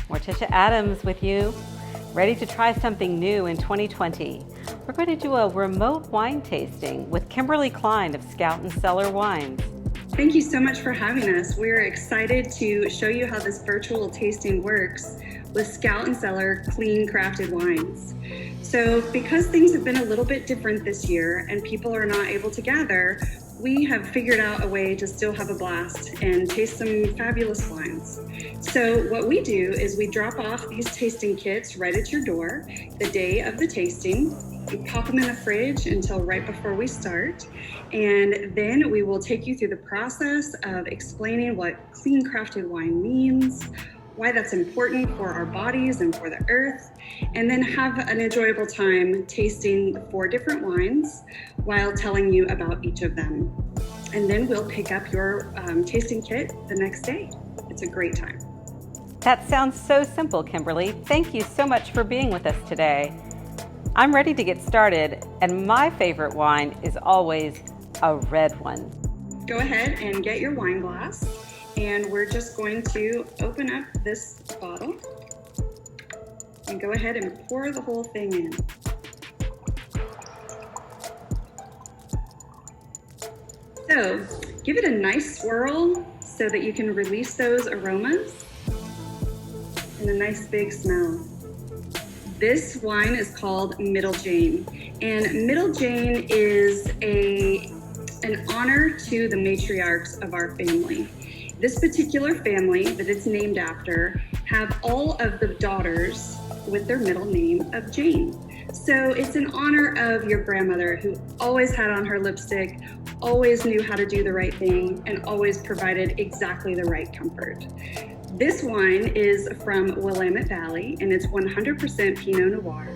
Morticia Adams with you, ready to try something new in 2020. We're going to do a remote wine tasting with Kimberly Klein of Scout and Cellar Wines. Thank you so much for having us. We're excited to show you how this virtual tasting works with Scout and Cellar clean crafted wines. So because things have been a little bit different this year and people are not able to gather, we have figured out a way to still have a blast and taste some fabulous wines. So what we do is we drop off these tasting kits right at your door the day of the tasting. We pop them in the fridge until right before we start. And then we will take you through the process of explaining what clean crafted wine means, why that's important for our bodies and for the earth, and then have an enjoyable time tasting the 4 different wines while telling you about each of them. And then we'll pick up your tasting kit the next day. It's a great time. That sounds so simple, Kimberly. Thank you so much for being with us today. I'm ready to get started, and my favorite wine is always a red one. Go ahead and get your wine glass. And we're just going to open up this bottle and go ahead and pour the whole thing in. So give it a nice swirl so that you can release those aromas and a nice big smell. This wine is called Middle Jane, and Middle Jane is an honor to the matriarchs of our family. This particular family that it's named after have all of the daughters with their middle name of Jane. So it's in honor of your grandmother who always had on her lipstick, always knew how to do the right thing, and always provided exactly the right comfort. This wine is from Willamette Valley, and it's 100% Pinot Noir.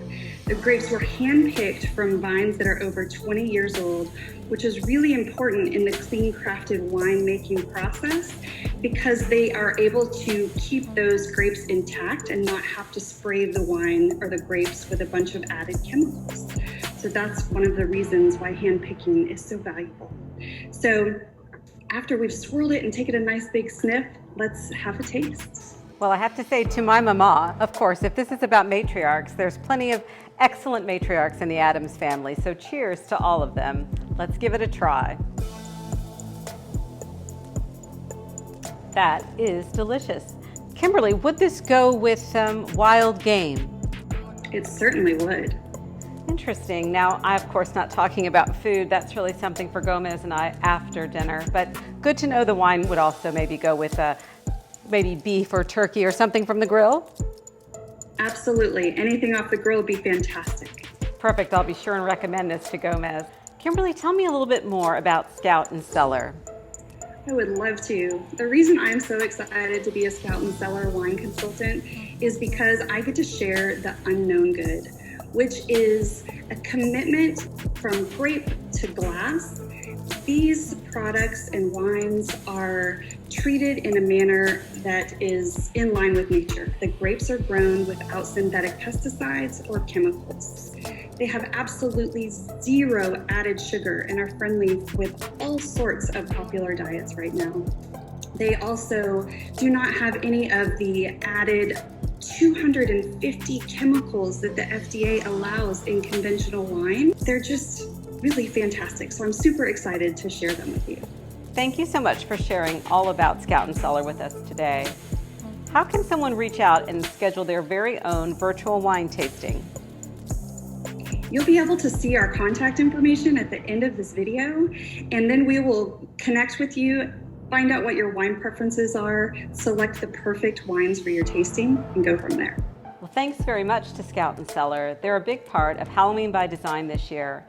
The grapes were handpicked from vines that are over 20 years old, which is really important in the clean crafted wine making process because they are able to keep those grapes intact and not have to spray the wine or the grapes with a bunch of added chemicals. So that's one of the reasons why handpicking is so valuable. So after we've swirled it and taken a nice big sniff, let's have a taste. Well, I have to say to my mama, of course, if this is about matriarchs, there's plenty of excellent matriarchs in the Adams family, so cheers to all of them. Let's give it a try. That is delicious. Kimberly, would this go with some wild game? It certainly would. Interesting. Now, I'm of course not talking about food. That's really something for Gomez and I after dinner, but good to know the wine would also maybe go with maybe beef or turkey or something from the grill? Absolutely. Anything off the grill would be fantastic. Perfect. I'll be sure and recommend this to Gomez. Kimberly, tell me a little bit more about Scout and Cellar. I would love to. The reason I'm so excited to be a Scout and Cellar wine consultant is because I get to share the unknown good, which is a commitment from grape to glass. These products and wines are treated in a manner that is in line with nature. The grapes are grown without synthetic pesticides or chemicals. They have absolutely 0 added sugar and are friendly with all sorts of popular diets right now. They also do not have any of the added 250 chemicals that the FDA allows in conventional wine. They're just really fantastic. So I'm super excited to share them with you. Thank you so much for sharing all about Scout and Cellar with us today. How can someone reach out and schedule their very own virtual wine tasting? You'll be able to see our contact information at the end of this video, and then we will connect with you, find out what your wine preferences are, select the perfect wines for your tasting, and go from there. Well, thanks very much to Scout and Cellar. They're a big part of Halloween by Design this year.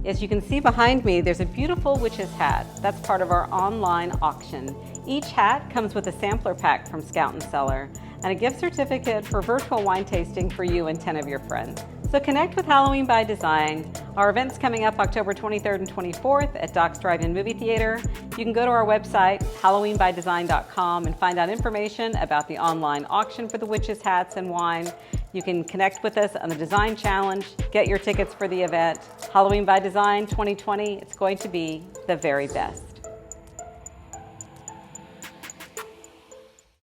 As you can see behind me, there's a beautiful witch's hat. That's part of our online auction. Each hat comes with a sampler pack from Scout and Cellar and a gift certificate for virtual wine tasting for you and 10 of your friends. So connect with Halloween by Design. Our event's coming up October 23rd and 24th at Doc's Drive-In Movie Theater. You can go to our website, halloweenbydesign.com, and find out information about the online auction for the witches' hats and wine. You can connect with us on the Design Challenge, get your tickets for the event. Halloween by Design 2020, it's going to be the very best.